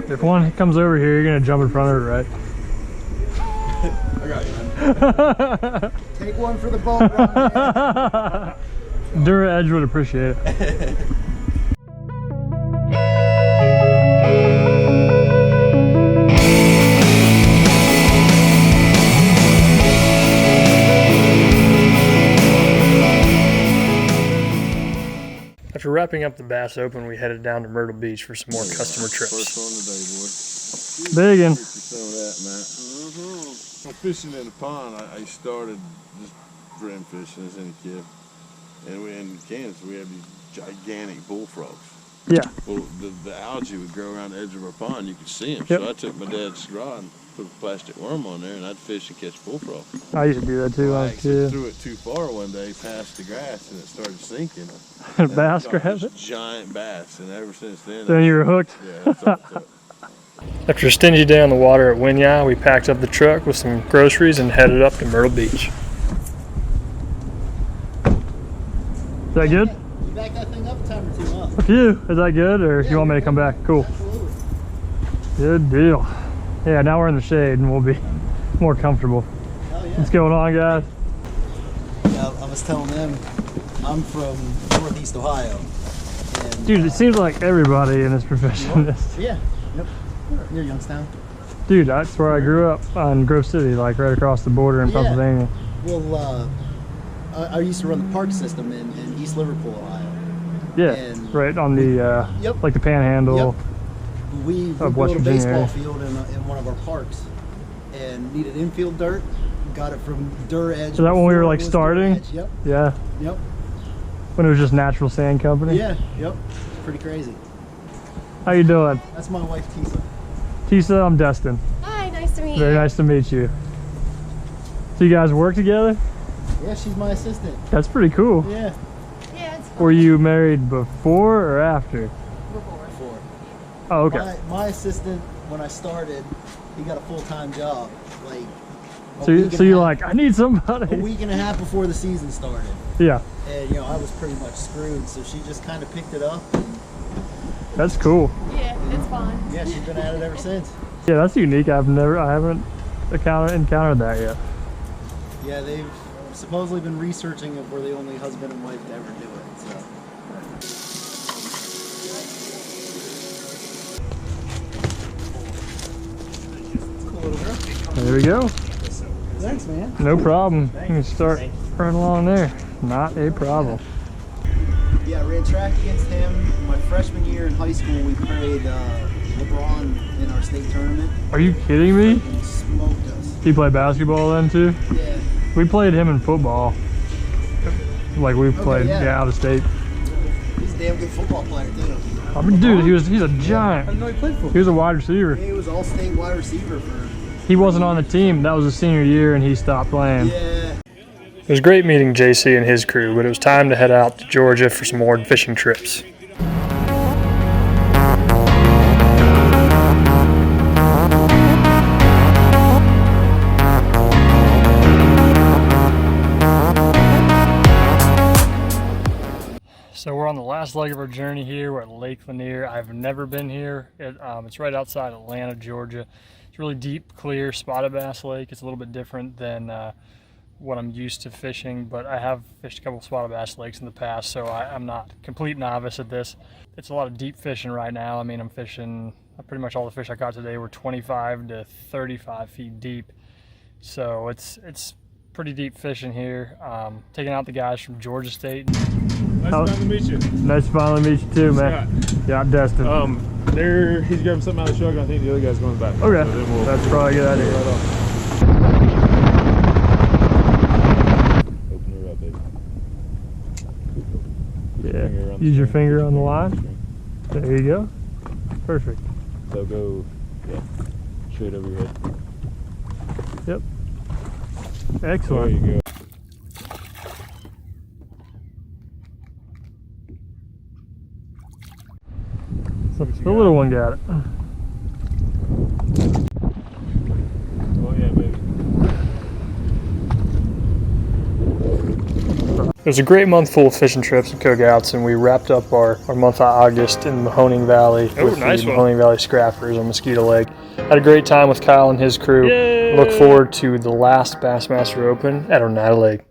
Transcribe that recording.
If one comes over here, you're gonna jump in front of it, right? I got you, man. Take one for the boat run, man. DuraEdge would appreciate it. After wrapping up the Bass Open, we headed down to Myrtle Beach for some more customer trips. First one today, boy. Biggin'. Some of that, Matt. I'm fishing in the pond. I started just brim fishing as any kid. And in Kansas, we have these gigantic bullfrogs. Yeah. Well, the algae would grow around the edge of our pond. You could see them. Yep. So I took my dad's rod and put a plastic worm on there, and I'd fish and catch bullfrog. I used to do that too when I I was a actually kid. threw it too far one day past the grass, and it started sinking. Bass And I caught grabbed this it? giant bass, and ever since then. Then you were hooked? Yeah, that's all it took. After a stingy day on the water at Winyah, we packed up the truck with some groceries and headed up to Myrtle Beach. Is that good? You back that thing up a time or two, huh? Up to you. Is that good, or you want me to come back? Cool. Absolutely. Good deal. Yeah, now we're in the shade and we'll be more comfortable. Hell yeah. What's going on, guys? Yeah, I was telling them I'm from Northeast Ohio. And, Dude, it seems like everybody in this profession is. Yeah. Yep. Near Youngstown. Dude, that's where I grew up, on Grove City, like right across the border in Yeah. Pennsylvania. Well, I used to run the park system in East Liverpool, Ohio. Yeah, And right on the, Yep. like the Panhandle. Yep. We Of built West a Virginia baseball area. field in one of our parks and needed infield dirt. Got it from DuraEdge. Is that when we were before like it was starting? DuraEdge. Yep. Yeah, Yep. when it was just Natural Sand Company. Yeah. Yep. It's pretty crazy. How you doing? That's my wife, Tisa. Tisa, I'm Destin. Hi, nice to meet you. Very nice to meet you. So you guys work together? Yeah, she's my assistant. That's pretty cool. Yeah. Yeah, it's fun. Were you married before or after? Before. Oh, okay. My assistant, when I started, he got a full-time job. Like. So you're like, I need somebody. A week and a half before the season started. Yeah, And, I was pretty much screwed, so she just kind of picked it up. And, that's cool. Yeah, it's fun. yeah, she's been at it ever since. Yeah, that's unique. I haven't encountered that yet. Yeah, they've supposedly been researching if we're the only husband and wife to ever do it, so. Cool little girl. There we go. Thanks, man. No problem. You can start right along there. Not a problem. Yeah, I ran track against him. My freshman year in high school, we played LeBron in our state tournament. Are you kidding me? He smoked us. You play basketball then too? Yeah. We played him in football. Like we played yeah. out of state. He's a damn good football player, too. I mean, dude, he's a giant. I didn't know he played football. He was a wide receiver. He was all-state wide receiver for... He wasn't on the team. That was his senior year, and he stopped playing. Yeah. It was great meeting JC and his crew, but it was time to head out to Georgia for some more fishing trips. So we're on the last leg of our journey here. We're at Lake Lanier. I've never been here. It's right outside Atlanta, Georgia. It's really deep, clear, spotted bass lake. It's a little bit different than what I'm used to fishing, but I have fished a couple spotted bass lakes in the past, so I'm not a complete novice at this. It's a lot of deep fishing right now. I mean, I'm fishing, pretty much all the fish I caught today were 25 to 35 feet deep. So it's pretty deep fishing here. Taking out the guys from Georgia State. Nice to finally meet you. Nice to finally meet you too, man. Scott. Yeah, I'm Destin. He's grabbing something out of the truck, and I think the other guy's going back. Okay, So then we'll that's probably a good idea. right off. Open her up, baby. Yeah, use your finger on the line. There you go. Perfect. So go, straight over your head. Yep. There Excellent. you go. The little one got it. Oh yeah, baby. It was a great month full of fishing trips and cookouts, and we wrapped up our month of August in Mahoning Valley with the Mahoning Valley Scrappers on Mosquito Lake. Had a great time with Kyle and his crew. Yay! Look forward to the last Bassmaster Open at Oneida Lake.